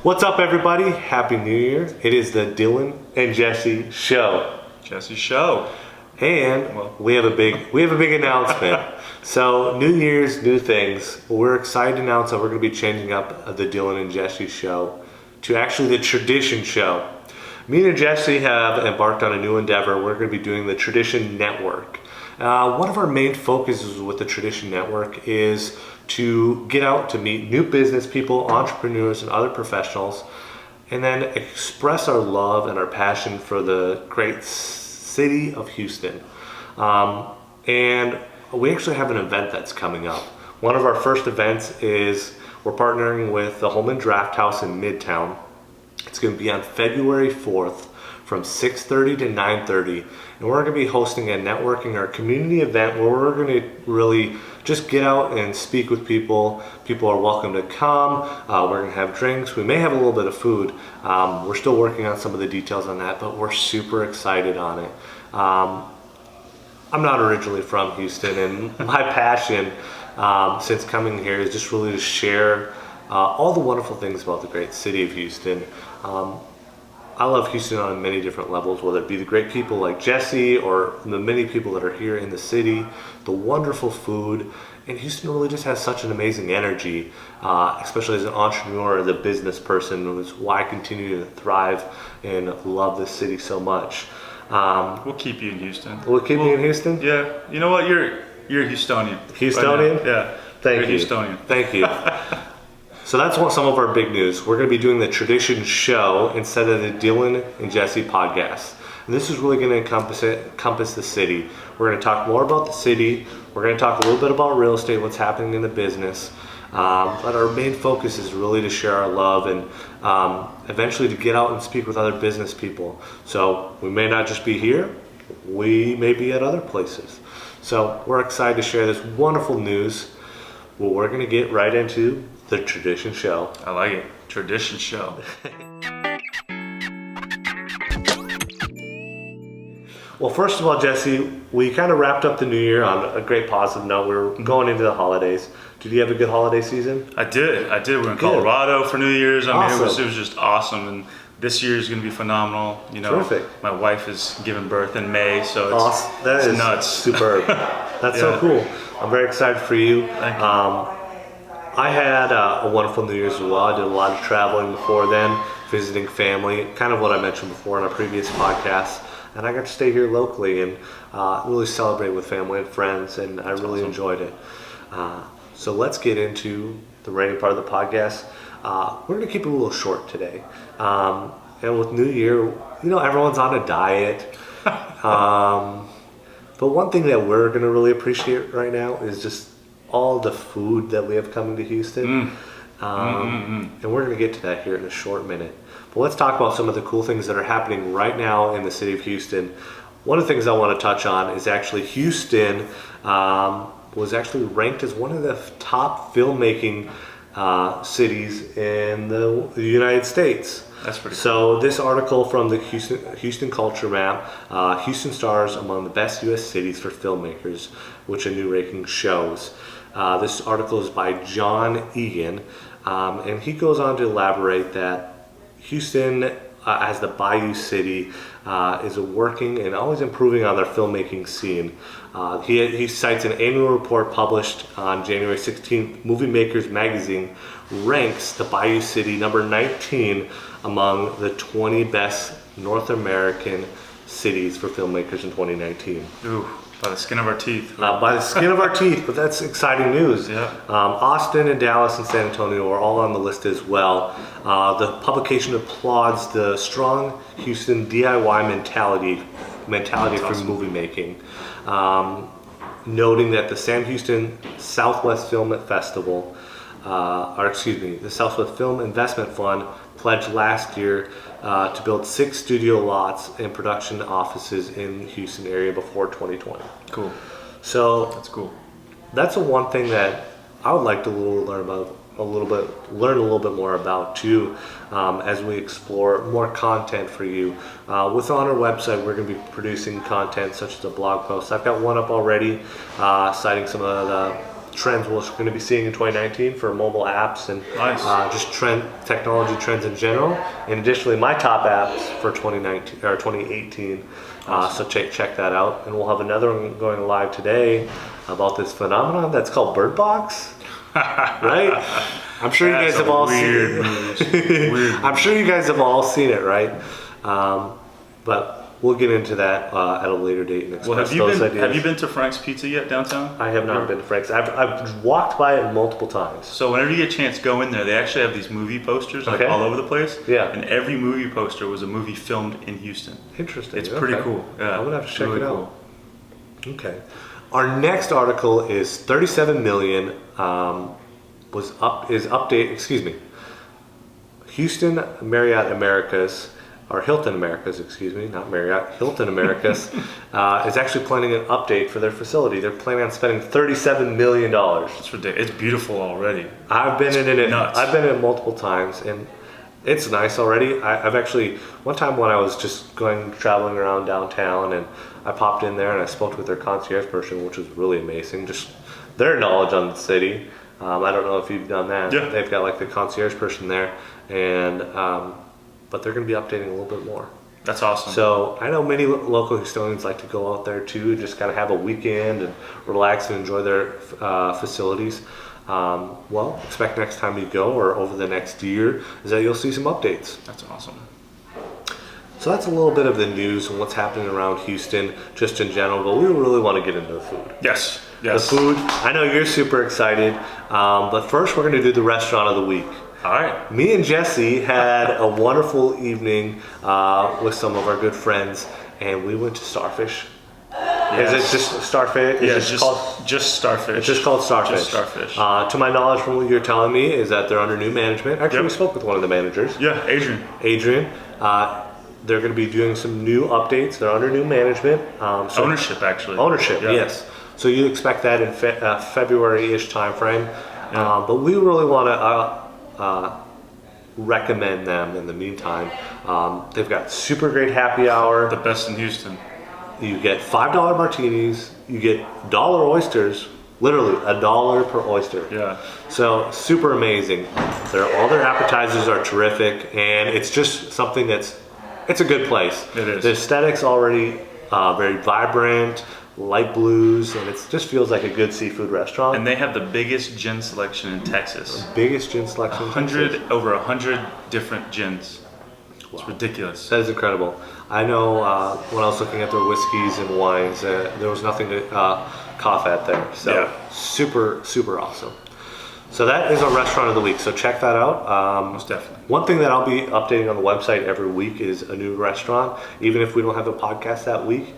What's up, everybody? Happy New Year. It is the Dillon and Jesse show. Jesse show. And we have a big announcement. So, New Year's, new things. We're excited to announce that we're going to be changing up the Dillon and Jesse show to actually the Tradition show. Me and Jesse have embarked on a new endeavor. We're going to be doing the Tradition Network. One of our main focuses with the Tradition Network is to get out to meet new business people, entrepreneurs, and other professionals, and then express our love and our passion for the great city of Houston. And we actually have an event that's coming up. One of our first events is we're partnering with the Holman Draft House in Midtown. It's going to be on February 4th from 6:30 to 9:30, and we're going to be hosting a networking or community event where we're going to really just get out and speak with people. People are welcome to come. We're going to have drinks. We may have a little bit of food. We're still working on some of the details on that, but we're super excited on it. I'm not originally from Houston, and my passion since coming here is just really to share all the wonderful things about the great city of Houston. I love Houston on many different levels, whether it be the great people like Jesse or the many people that are here in the city, the wonderful food, and Houston really just has such an amazing energy, especially as an entrepreneur, as a business person, which is why I continue to thrive and love this city so much. We'll keep you in Houston. We'll keep you in Houston? Yeah. You know what? You're a Houstonian. Houstonian? Right, yeah. Thank you. Houstonian. Thank you. So that's some of our big news. We're going to be doing the Tradition show instead of the Dillon and Jesse podcast. And this is really going to encompass the city. We're going to talk more about the city. We're going to talk a little bit about real estate, what's happening in the business. But our main focus is really to share our love and eventually to get out and speak with other business people. So we may not just be here, we may be at other places. So we're excited to share this wonderful news. Well, we're going to get right into the Tradition show. I like it. Tradition show. Well, first of all, Jesse, we kind of wrapped up the new year on a great positive note. We're going into the holidays. Did you have a good holiday season? I did. We're in Colorado for New Year's. I mean, Awesome. it was just awesome. And this year is going to be phenomenal. You know, Terrific. My wife is giving birth in May, so it's, Awesome. That it's is nuts. Superb. That's so Yeah. cool. I'm very excited for you. Thank you. I had a wonderful New Year's as well. I did a lot of traveling before then, visiting family, kind of what I mentioned before in our previous podcast. And I got to stay here locally and really celebrate with family and friends, and I really enjoyed it. So let's get into the rating part of the podcast. We're going to keep it a little short today. And with New Year, everyone's on a diet. But one thing that we're going to really appreciate right now is just all the food that we have coming to Houston. And we're going to get to that here in a short minute. But let's talk about some of the cool things that are happening right now in the city of Houston. One of the things I want to touch on is actually Houston was actually ranked as one of the top filmmaking cities in the United States. That's pretty cool. So this article from the Houston Culture Map, Houston stars among the best U.S. cities for filmmakers, which a new ranking shows. This article is by John Egan, and he goes on to elaborate that Houston, as the Bayou City, is working and always improving on their filmmaking scene. He cites an annual report published on January 16th. Movie Makers magazine ranks the Bayou City number 19 among the 20 best North American cities for filmmakers in 2019. Ooh, by the skin of our teeth. By the skin of our teeth, but that's exciting news. Yeah. Austin and Dallas and San Antonio are all on the list as well. The publication applauds the strong Houston DIY mentality for awesome. movie making, noting that the Sam Houston Southwest Film Festival, the Southwest Film Investment Fund pledged last year to build 6 studio lots and production offices in the Houston area before 2020. Cool. So That's cool. that's one thing that I would like to learn a little bit more about too, as we explore more content for you. On our website, we're going to be producing content such as a blog post. I've got one up already, citing some of the trends we're going to be seeing in 2019 for mobile apps and Nice. just technology trends in general. And additionally, my top apps for 2019 or 2018. So check that out. And we'll have another one going live today about this phenomenon that's called Bird Box. Right? I'm sure you guys have all seen it. I'm sure you guys have all seen it, right? But we'll get into that at a later date and express those ideas. Have you been to Frank's Pizza yet downtown? I have not been to Frank's. I've walked by it multiple times. So whenever you get a chance, go in there. They actually have these movie posters like all over the place. Yeah. And every movie poster was a movie filmed in Houston. Interesting. It's pretty cool. Yeah. I'm gonna have to check really it out. Cool. Okay. Our next article is 37 million Houston Marriott Americas, or Hilton Americas, excuse me, not Marriott, Hilton Americas, is actually planning an update for their facility. They're planning on spending $37 million. It's ridiculous. It's beautiful already. I've been in it. Nuts. I've been in it multiple times, and it's nice already. I've actually, one time when I was just traveling around downtown, and I popped in there and I spoke with their concierge person, which was really amazing. Just their knowledge on the city. I don't know if you've done that. Yeah. They've got like the concierge person there, and but they're going to be updating a little bit more. That's awesome. So I know many local Houstonians like to go out there too, just kind of have a weekend and relax and enjoy their facilities. Well, expect next time you go or over the next year is that you'll see some updates. That's awesome. So that's a little bit of the news and what's happening around Houston just in general, but we really want to get into the food. Yes. The food, I know you're super excited, but first we're going to do the restaurant of the week. All right. Me and Jesse had a wonderful evening with some of our good friends, and we went to Starfish. Yes. Is it just Starfish? Yeah, Is it just Starfish. It's just called Starfish. Just Starfish. To my knowledge, from what you're telling me, is that they're under new management. Actually, we spoke with one of the managers. Yeah, Adrian. They're going to be doing some new updates. They're under new management. Ownership, actually. Ownership, Yeah. yes. So you expect that in February-ish time frame. Yeah. But we really want to recommend them in the meantime. They've got super great happy hour. The best in Houston. You get $5 martinis. You get $1 oysters. Literally $1 per oyster. Yeah. So super amazing. All their appetizers are terrific, and it's just something it's a good place. It is. The aesthetics already very vibrant, light blues, and it just feels like a good seafood restaurant. And they have the biggest gin selection in Texas. Biggest gin selection. Over 100 different gins. Wow. It's ridiculous. That is incredible. I know when I was looking at their whiskeys and wines, there was nothing to cough at there. So yeah. Super, super awesome. So that is our restaurant of the week. So check that out. Most definitely. One thing that I'll be updating on the website every week is a new restaurant, even if we don't have a podcast that week.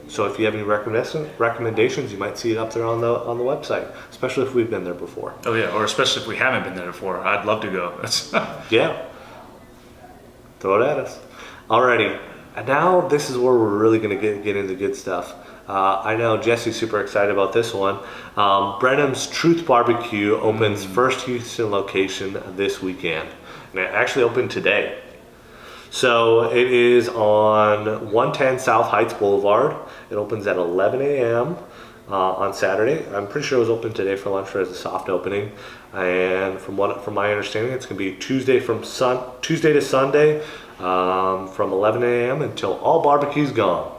So if you have any recommendations, you might see it up there on the website, especially if we've been there before. Oh yeah, or especially if we haven't been there before. I'd love to go. Yeah. Throw it at us. Alrighty. And now this is where we're really going to get into good stuff. I know Jesse's super excited about this one. Brenham's Truth Barbecue opens first Houston location this weekend. And it actually opened today. So it is on 110 South Heights Boulevard. It opens at 11 a.m. On Saturday. I'm pretty sure it was open today for lunch as a soft opening. And from my understanding, it's going to be Tuesday to Sunday from 11 a.m. until all barbecue's gone.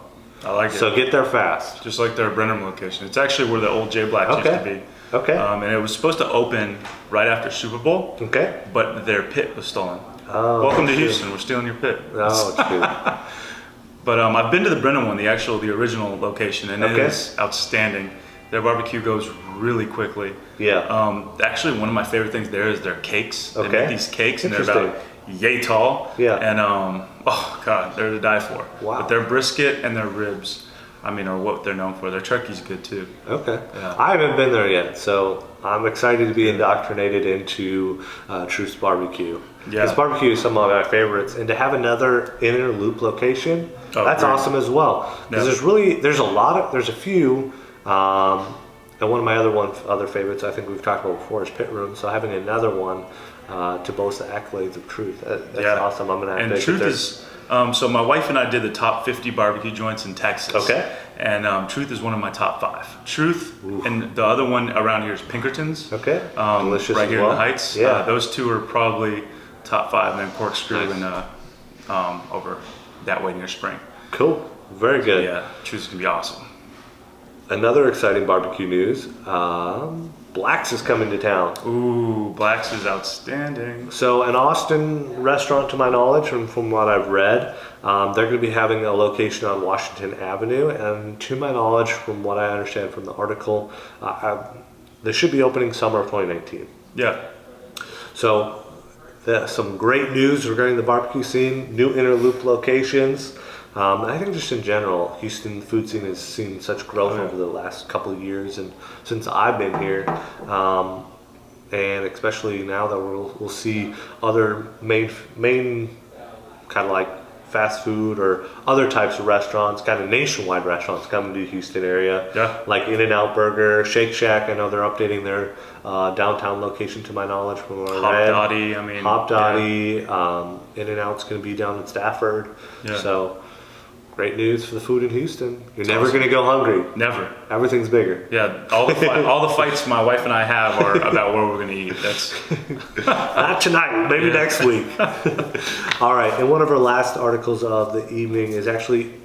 I like it. So get there fast. Just like their Brenham location. It's actually where the old J Blacks used to be. Okay. And it was supposed to open right after Super Bowl. Okay. But their pit was stolen. Oh, welcome to Houston. We're stealing your pit. Oh, it's good. But I've been to the Brenham one, the original location, and it is outstanding. Their barbecue goes really quickly. Yeah. Actually, one of my favorite things there is their cakes. They make these cakes, and they're about yay tall. Yeah. And oh god, they're to die for. Wow. But their brisket and their ribs, are what they're known for. Their turkey's good too. Okay. Yeah. I haven't been there yet, so I'm excited to be indoctrinated into Truth's Barbecue. Yeah. This barbecue is some of my favorites, and to have another inner loop location, that's great. Awesome as well. Because there's a few, and one of my other favorites I think we've talked about before is Pit Room. So having another one to boast the accolades of Truth, that's awesome. I'm gonna have to. And Truth is. So my wife and I did the top 50 barbecue joints in Texas. Okay. And Truth is one of my top 5. Truth, and the other one around here is Pinkerton's. Okay. Delicious right as here well. in the Heights. Yeah. Those two are probably top 5, and then Corkscrew Nice. and over that way near Spring. Cool. Very good. Yeah, Truth's gonna be awesome. Another exciting barbecue news. Black's is coming to town. Ooh, Black's is outstanding. So an Austin restaurant, to my knowledge, from what I've read, they're going to be having a location on Washington Avenue. And to my knowledge, from what I understand from the article, they should be opening summer of 2019. Yeah. So some great news regarding the barbecue scene, new interloop locations. I think just in general, Houston food scene has seen such growth over the last couple of years, and since I've been here, and especially now that we'll see other main kind of like fast food or other types of restaurants, kind of nationwide restaurants coming to the Houston area. Yeah. Like In-N-Out Burger, Shake Shack. I know they're updating their downtown location, to my knowledge, from what I read. Hop Dottie. In-N-Out's going to be down in Stafford. Yeah. So great news for the food in Houston. You're never going to go hungry. Never. Everything's bigger. Yeah, all the fights my wife and I have are about where we're gonna eat. That's Not tonight, maybe next week. All right, and one of our last articles of the evening is actually,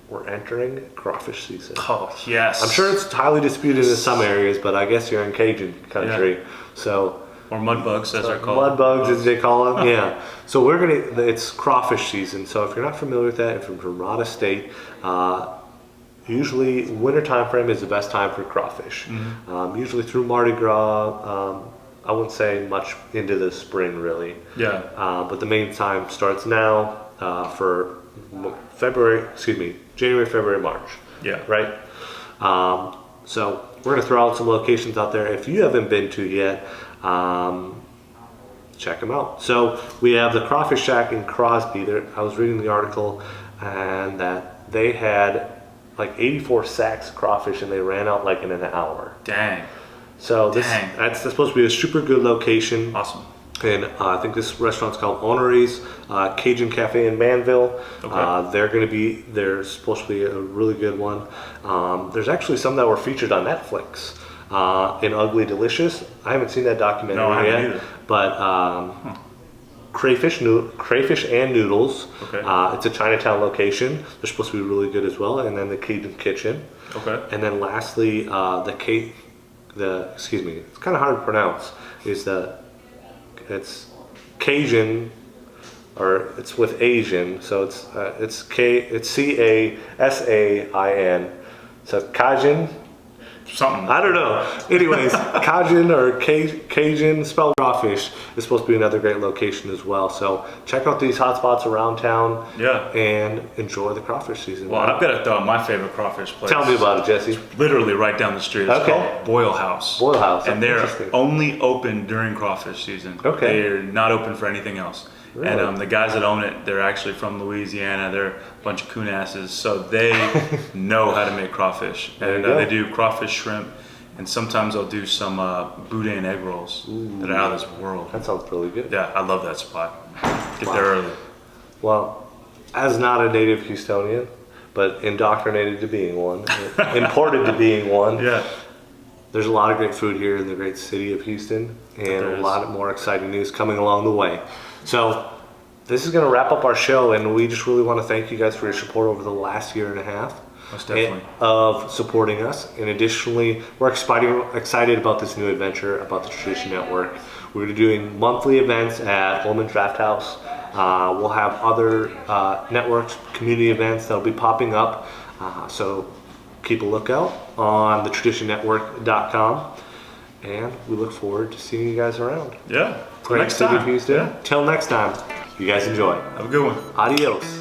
we're entering crawfish season. oh yes. I'm sure it's highly disputed in some areas, but I guess you're in Cajun country, so. or mud bugs as they're called. Mud bugs, as they call them, yeah. So it's crawfish season. So if you're not familiar with that, if you're from Rada State, usually winter time frame is the best time for crawfish. Usually through Mardi Gras, I wouldn't say much into the spring really. Yeah. But the main time starts now for January, February, March. Yeah. Right? So we're gonna throw out some locations out there. If you haven't been to yet, check them out. So we have the Crawfish Shack in Crosby. I was reading the article, and that they had like 84 sacks of crawfish, and they ran out like in an hour. Dang. So that's supposed to be a super good location. Awesome. And I think this restaurant's called Honoree's Cajun Cafe in Manville. Okay. They're supposed to be a really good one. There's actually some that were featured on Netflix. In Ugly Delicious. I haven't seen that documentary I haven't yet. either. But Crayfish and Noodles. Okay. It's a Chinatown location. They're supposed to be really good as well. And then the Cajun Kitchen. Okay. And then lastly, it's kind of hard to pronounce. It's Cajun, or it's with Asian. So it's Casain. So Cajun. Something. I don't know. Anyways, Cajun or Cajun spelled crawfish is supposed to be another great location as well. So check out these hot spots around town. Yeah. And enjoy the crawfish season. Well, I've got to throw out my favorite crawfish place. Tell me about it, Jesse. Literally right down the street. It's called Boyle House. Boyle House. And they're Interesting. only open during crawfish season. Okay. They're not open for anything else. Really? And the guys that own it, they're actually from Louisiana. They're a bunch of coon asses, so they know how to make crawfish. There And you go. they do crawfish, shrimp, and sometimes they'll do some boudin egg rolls that are out of this world. That sounds really good. Yeah, I love that spot. Get there early. Well, as not a native Houstonian, but indoctrinated to being one, imported to being one. Yeah. There's a lot of great food here in the great city of Houston, and There a is. lot of more exciting news coming along the way. So this is going to wrap up our show, and we just really want to thank you guys for your support over the last year and a half. Most definitely. Of supporting us. And additionally, we're excited about this new adventure, about the Tradition Network. We're doing monthly events at Holman Draft House. We'll have other networks, community events that'll be popping up. So keep a lookout on thetraditionnetwork.com. And we look forward to seeing you guys around. Yeah. Great Next city of time. Houston. Yeah. Till next time, you guys enjoy. Have a good one. Adios.